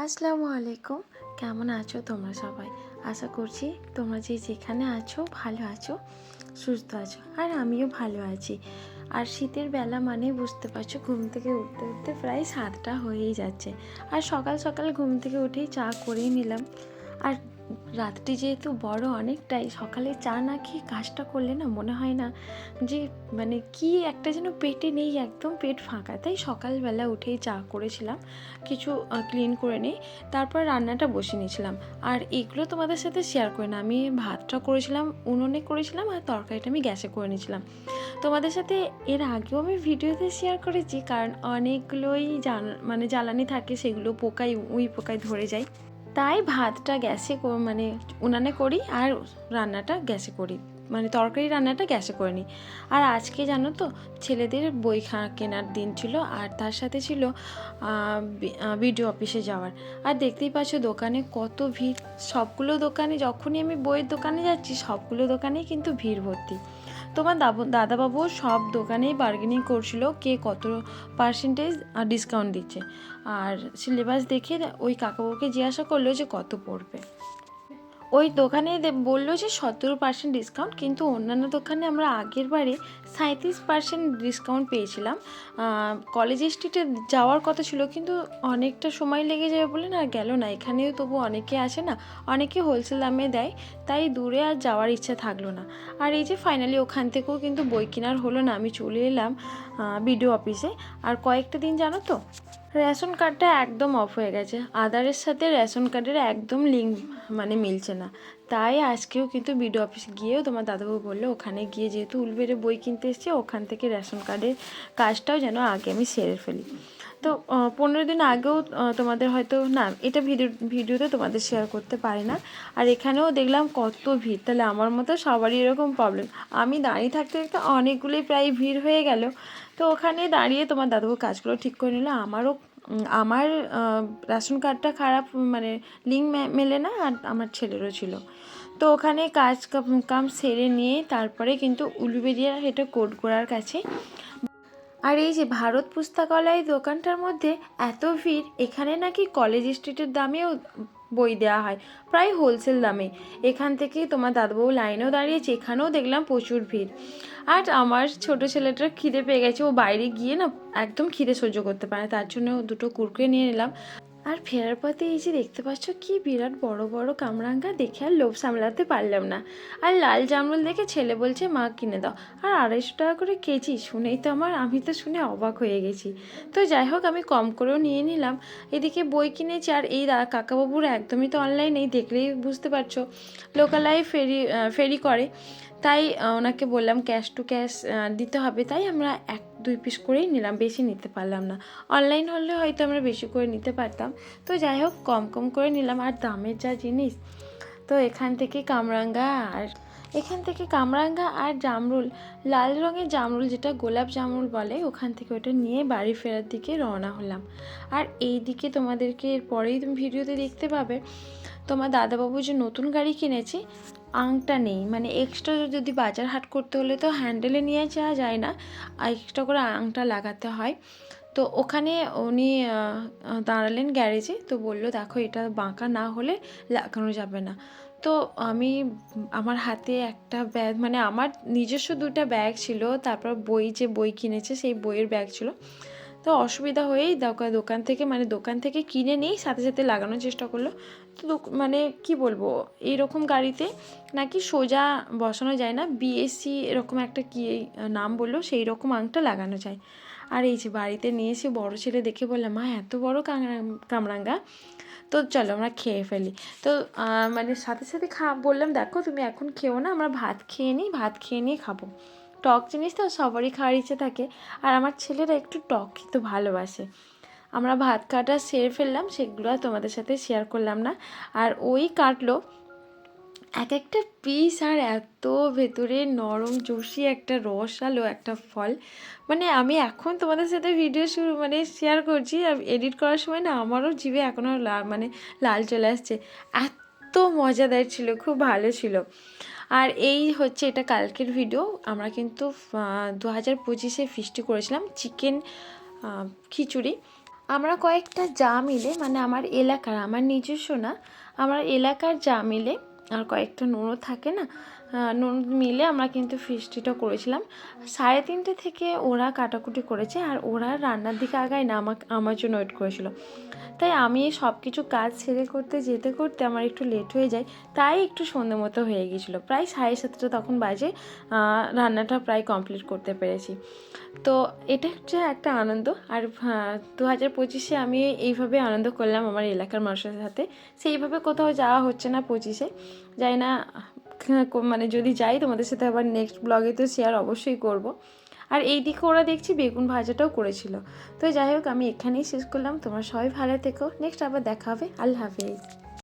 আসসালামু আলাইকুম। কেমন আছো তোমরা সবাই? আশা করছি তোমরা যেখানে আছো ভালো আছো, সুস্থ আছো, আর আমিও ভালো আছি। আর শীতের বেলা মানে বুঝতে পারছো, ঘুম থেকে উঠতে উঠতে প্রায় 7টা হয়েই যাচ্ছে। আর সকাল সকাল ঘুম থেকে উঠেই চা করেই নিলাম। আর রাতটি যেহেতু বড় অনেকটাই, সকালে চা না খেয়ে কাজটা করলে না মনে হয় না যে মানে কি একটা যেন পেটে নেই, একদম পেট ফাঁকা। তাই সকালবেলা উঠেই চা করেছিলাম, কিছু ক্লিন করে নিই, তারপর রান্নাটা বসে নিয়েছিলাম। আর এগুলো তোমাদের সাথে শেয়ার করি না, আমি ভাতটা করেছিলাম উনুনে করেছিলাম, আর তরকারিটা আমি গ্যাসে করে নিয়েছিলাম। তোমাদের সাথে এর আগেও আমি ভিডিওতে শেয়ার করেছি, কারণ অনেকগুলোই জ্বালানি থাকে, সেগুলো পোকায় ধরে যায়। তাই ভাতটা গ্যাসে মানে উনানে করি, আর রান্নাটা গ্যাসে করি, মানে তরকারি রান্নাটা গ্যাসে করে নিই। আর আজকে জানো তো, ছেলেদের বই কেনার দিন ছিল, আর তার সাথে ছিল বিডিও অফিসে যাওয়ার। আর দেখতেই পাচ্ছ দোকানে কত ভিড়। সবগুলো দোকানে, যখনই আমি বইয়ের দোকানে যাচ্ছি সবগুলো দোকানেই কিন্তু ভিড় ভর্তি। তোমার দাদাবাবু সব দোকানেই বার্গেনিং করছিল কে কত পার্সেন্টেজ ডিসকাউন্ট দিচ্ছে। আর সিলেবাস দেখে ওই কাকাবাবুকে জিজ্ঞাসা করলো যে কত পড়বে। ওই দোকানে বললো যে 17% ডিসকাউন্ট, কিন্তু অন্যান্য দোকানে আমরা আগের বারে 37% ডিসকাউন্ট পেয়েছিলাম। কলেজ স্ট্রিটে যাওয়ার কথা ছিল, কিন্তু অনেকটা সময় লেগে যাবে বলে না গেল না। এখানেও তবু অনেকে আসে না, অনেকে হোলসেল দামে দেয়, তাই দূরে আর যাওয়ার ইচ্ছা থাকলো না। আর এই যে ফাইনালি ওখান থেকেও কিন্তু বই কেনার হলো না, আমি চলে এলাম বিডিও অফিসে। আর কয়েকটা দিন জানো তো, রেশন কার্ডটা একদম অফ হয়ে গেছে, আধারের সাথে রেশন কার্ডের একদম লিঙ্ক মানে মিলছে না। তাই আজকেও কিন্তু বিডিও অফিস গিয়েও তোমার দাদাবাবু বললো ওখানে গিয়ে, যেহেতু উলবেড়ে বই কিনতে এসছে, ওখান থেকে রেশন কার্ডের কাজটাও যেন আগে আমি সেরে ফেলি। তো 15 দিন আগেও তোমাদের হয়তো না, এটা ভিডিওতে তোমাদের শেয়ার করতে পারি না। আর এখানেও দেখলাম কত ভিড়, তাহলে আমার মতো সবারই এরকম প্রবলেম। আমি দাঁড়িয়ে থাকতে থাকতে অনেকগুলোই প্রায় ভিড় হয়ে গেল। তো ওখানে দাঁড়িয়ে তোমার দাদুবাবু কাজগুলো ঠিক করে নিল। আমার রেশন কার্ডটা খারাপ, মানে লিঙ্ক মেলে না, আর আমার ছেলেরও ছিল। তো ওখানে কাম সেরে নিয়ে তারপরে কিন্তু উলুবেড়িয়া হেঁটে কোটগোড়ার কাছে। আর এই যে ভারত পুস্তকালয় দোকানটার মধ্যে এত ভিড়, এখানে নাকি কলেজ স্ট্রিটের দামেও বই দেওয়া হয়, প্রায় হোলসেল দামে। এখান থেকে তোমার দাদুবাবু লাইনেও দাঁড়িয়েছে, এখানেও দেখলাম প্রচুর ভিড়। আর আমার ছোট ছেলেটার খিদে পেয়ে গেছে, ও বাইরে গিয়ে না একদম খিদে সহ্য করতে পারে, তার জন্য দুটো কুরকুরে নিয়ে নিলাম। আর ফেরার পথে এই যে দেখতে পাচ্ছ কি বিরাট বড় বড় কামরাঙ্গা, দেখে আর লোভ সামলাতে পারলাম না। আর লাল জামরুল দেখে ছেলে বলছে মা কিনে দাও, আর 250 টাকা করে কেজি। শুনেই তো আমি তো শুনে অবাক হয়ে গেছি। তো যাই হোক, আমি কম করেও নিয়ে নিলাম। এদিকে বই কিনেছি, আর এই কাকাবাবুর একদমই তো অনলাইন নেই, দেখলেই বুঝতে পারছো, লোকালয়ে ফেরি করে। তাই ওনাকে বললাম ক্যাশ টু ক্যাশ দিতে হবে, তাই আমরা 1-2 পিস করেই নিলাম, বেশি নিতে পারলাম না। অনলাইন হলে হয়তো আমরা বেশি করে নিতে পারতাম। তো যাই হোক, কম কম করে নিলাম। আর দামের যা জিনিস, তো এখান থেকে কামরাঙ্গা আর জামরুল, লাল রঙের জামরুল যেটা গোলাপ জামরুল বলে, ওখান থেকে ওটা নিয়ে বাড়ি ফেরার দিকে রওনা হলাম। আর এই দিকে তোমাদেরকে এরপরেই তুমি ভিডিওতে দেখতে পাবে, তোমার দাদাবাবু যে নতুন গাড়ি কিনেছে, আংটা নেই, মানে এক্সট্রা যদি বাজার হাট করতে হলে তো হ্যান্ডেলে নিয়ে যাওয়া যায় না, এক্সট্রা করে আংটা লাগাতে হয়। তো ওখানে উনি দাঁড়ালেন গ্যারেজে, তো বলল দেখো এটা বাঁকা না হলে লাগানো যাবে না। তো আমার হাতে একটা ব্যাগ, মানে আমার নিজস্ব 2টা ব্যাগ ছিল, তারপর বই কিনেছে সেই বইয়ের ব্যাগ ছিল। তো অসুবিধা হয়েই দোকান থেকে কিনে নিই, সাথে সাথে লাগানোর চেষ্টা করলো। তো মানে কি বলবো, এইরকম গাড়িতে নাকি সোজা বসানো যায় না, বিএসসি এরকম একটা কি নাম বললো, সেই রকম আংটা লাগানো যায়। আর এই যে বাড়িতে নিয়ে এসে বড়ো ছেলে দেখে বললাম মা এত বড় কামরাঙ্গা, তো চলো আমরা খেয়ে ফেলি। তো মানে সাথে সাথে বললাম দেখো তুমি এখন খেও না, আমরা ভাত খেয়ে নিয়ে খাবো। টক জিনিস তো সবারই খাওয়ার ইচ্ছে থাকে, আর আমার ছেলেরা একটু টক খেতে ভালোবাসে। আমরা ভাত কাটা সেরে ফেললাম, সেগুলো আর তোমাদের সাথে শেয়ার করলাম না। আর ওই কাটলো এক একটা পিস, আর এত ভেতরে নরম জুসি একটা রসালো একটা ফল। মানে আমি এখন তোমাদের সাথে ভিডিও শেয়ার করছি, এডিট করার সময় না আমারও জিভে এখনও লাল চলে আসছে, এত মজাদার ছিল, খুব ভালো ছিল। আর এই হচ্ছে এটা কালকের ভিডিও। আমরা কিন্তু 2025-এ ফিস্টি করেছিলাম চিকেন খিচুড়ি। আমরা কয়েকটা যা মিলে, মানে আমার এলাকার, আমার নিজস্ব না, আমার এলাকার যা মিলে আর কয়েকটা ননদ থাকে না, ননদ মিলে আমরা কিন্তু ফিস্টিটা করেছিলাম। 3:30 থেকে ওরা কাটাকুটি করেছে, আর ওরা রান্নার দিকে আগায় না, আমার জন্য ওয়েট করেছিল। তাই আমি সব কিছু কাজ ছেড়ে করতে যেতে করতে আমার একটু লেট হয়ে যায়, তাই একটু সন্ধে মতো হয়ে গিয়েছিলো। প্রায় 7:30 তখন বাজে, রান্নাটা প্রায় কমপ্লিট করতে পেরেছি। তো এটা হচ্ছে একটা আনন্দ। আর 2025-এ আমি এইভাবে আনন্দ করলাম আমার এলাকার মানুষের সাথে। সেইভাবে কোথাও যাওয়া হচ্ছে না 25-এ, যাই না, মানে যদি যাই তোমাদের সাথে আবার নেক্সট ব্লগে তো শেয়ার অবশ্যই করব। আর এই দিকে ওরা দেখছি বেগুন ভাজাটাও করেছিল। তো যাই হোক, আমি এখানেই শেষ করলাম। তোমরা সবাই ভালো থেকো, নেক্সট আবার দেখা হবে। আল্লাহ হাফেজ।